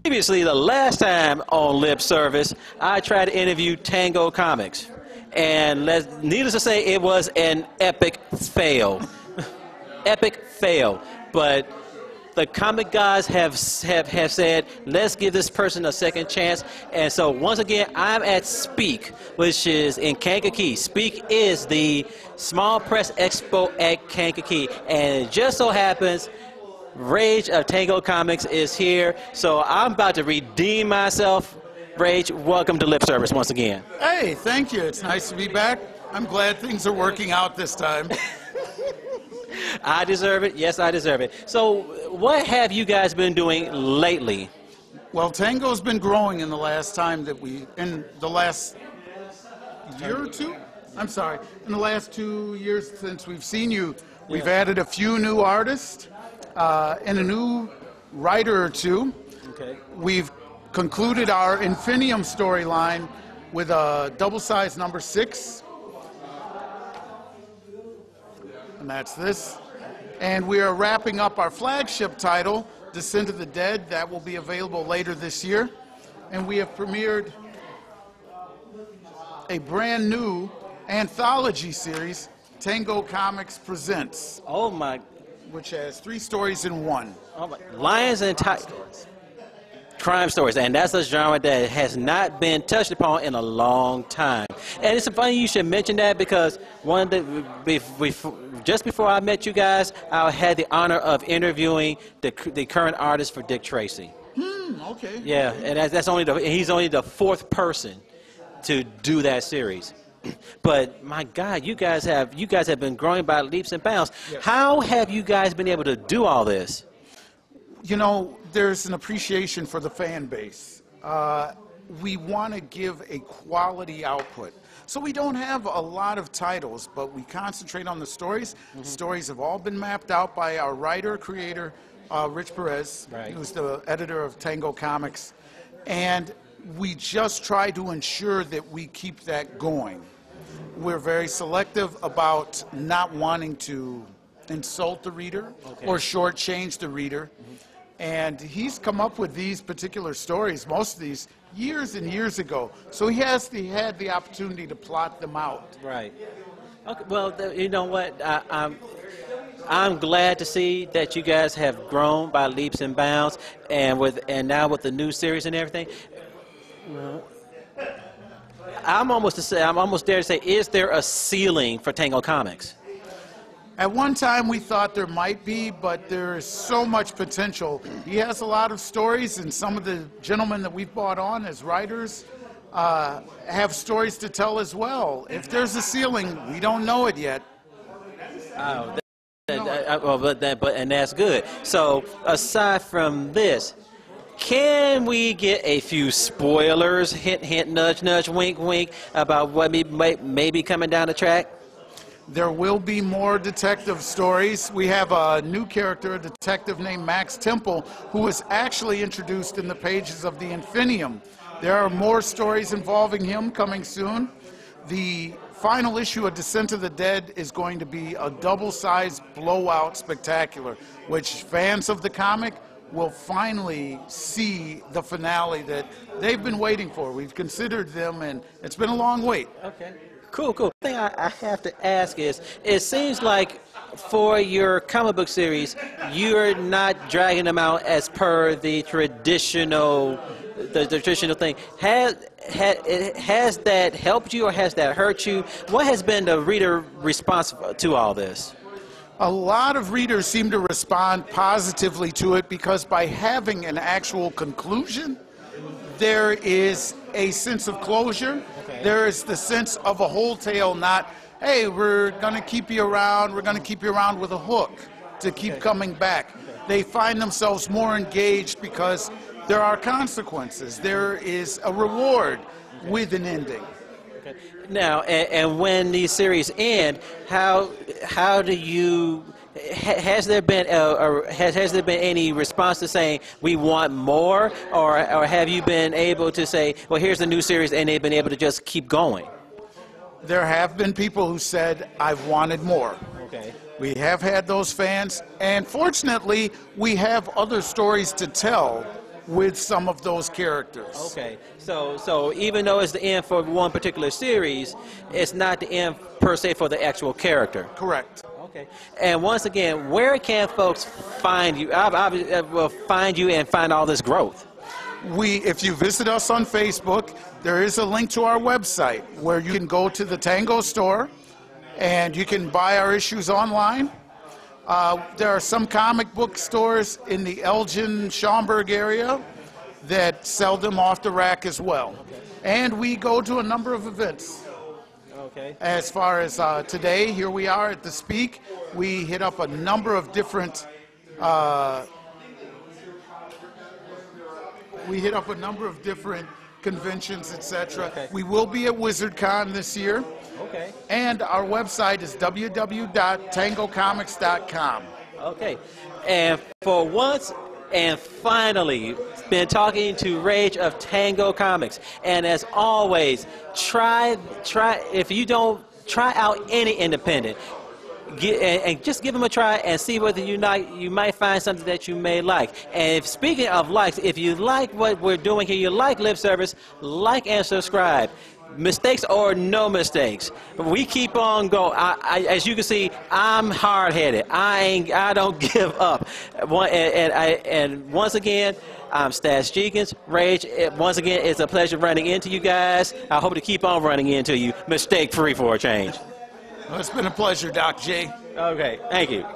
Previously, the last time on Lip Service, I tried to interview Tango Comics. And needless to say, it was an epic fail. Epic fail. But the comic guys have said, let's give this person a second chance. And so once again, I'm at Speak, which is in Kankakee. Speak is the small press expo at Kankakee. And it just so happens Rage of Tango Comics is here, so I'm about to redeem myself. Rage, welcome to Lip Service once again. Hey, thank you. It's nice to be back. I'm glad things are working out this time. I deserve it. Yes, I deserve it. So what have you guys been doing lately? Well, Tango's been growing in the last year or two? I'm sorry. In the last 2 years since we've seen you, we've added a few new artists. And a new writer or two. Okay. We've concluded our Infinium storyline with a double-sized number 6. And that's this. And we are wrapping up our flagship title, Descent of the Dead. That will be available later this year. And we have premiered a brand new anthology series, Tango Comics Presents. Oh my. Which has 3 stories in one. Oh my. Lions and Tigers. Crime stories, and that's a genre that has not been touched upon in a long time. And it's funny you should mention that because just before I met you guys, I had the honor of interviewing the current artist for Dick Tracy. Okay. Yeah, and he's only the 4th person to do that series. But my God, you guys have been growing by leaps and bounds. Yes. How have you guys been able to do all this? You know, there's an appreciation for the fan base. We want to give a quality output. So we don't have a lot of titles, but we concentrate on the stories. Mm-hmm. Stories have all been mapped out by our writer, creator, Rich Perez, right, who's the editor of Tango Comics. And we just try to ensure that we keep that going. We're very selective about not wanting to insult the reader or shortchange the reader. Mm-hmm. And he's come up with these particular stories, most of these, years and years ago. So he had the opportunity to plot them out. Right. Okay. Well, you know what? I'm glad to see that you guys have grown by leaps and bounds, and now with the new series and everything. I'm almost there to say, is there a ceiling for Tango Comics? At one time we thought there might be, but there is so much potential. He has a lot of stories, and some of the gentlemen that we've brought on as writers have stories to tell as well. If there's a ceiling, we don't know it yet. Oh, and that's good. So aside from this, can we get a few spoilers, hint, hint, nudge, nudge, wink, wink, about what may be coming down the track? There will be more detective stories. We have a new character, a detective named Max Temple, who was actually introduced in the pages of the Infinium. There are more stories involving him coming soon. The final issue of Descent of the Dead is going to be a double-sized blowout spectacular, which fans of the comic will finally see the finale that they've been waiting for. We've considered them, and it's been a long wait. Okay. Cool, cool. The thing I have to ask is, it seems like for your comic book series, you're not dragging them out as per the traditional thing. Has that helped you or has that hurt you? What has been the reader response to all this? A lot of readers seem to respond positively to it because by having an actual conclusion, there is a sense of closure. Okay. There is the sense of a whole tale, not, hey, we're going to keep you around, we're going to keep you around with a hook to keep coming back. They find themselves more engaged because there are consequences. There is a reward with an ending. Okay. Now, and when these series end, how do you? Has there been any response to saying we want more, or have you been able to say, well, here's the new series, and they've been able to just keep going? There have been people who said, I've wanted more. Okay. We have had those fans, and fortunately, we have other stories to tell with some of those characters. Okay, so even though it's the end for one particular series, it's not the end per se for the actual character. Correct. Okay, and once again, where can folks find you? Will find you and find all this growth. If you visit us on Facebook, there is a link to our website where you can go to the Tango store and you can buy our issues online. There are some comic book stores in the Elgin, Schaumburg area that sell them off the rack as well. Okay. And we go to a number of events. Okay. As far as today, here we are at the Speak. We hit up a number of different conventions, etc. Okay. We will be at WizardCon this year. Okay. And our website is www.tangocomics.com. Okay. And for once and finally, been talking to Rage of Tango Comics. And as always, try if you don't try out any independent. And just give them a try and see whether you might find something that you may like. And speaking of likes, if you like what we're doing here, you like lip service, like and subscribe. Mistakes or no mistakes, we keep on going. As you can see, I'm hard-headed. I don't give up. And once again, I'm Stas Jenkins. Rage. Once again, it's a pleasure running into you guys. I hope to keep on running into you, mistake-free for a change. Well, it's been a pleasure, Doc J. Okay, thank you.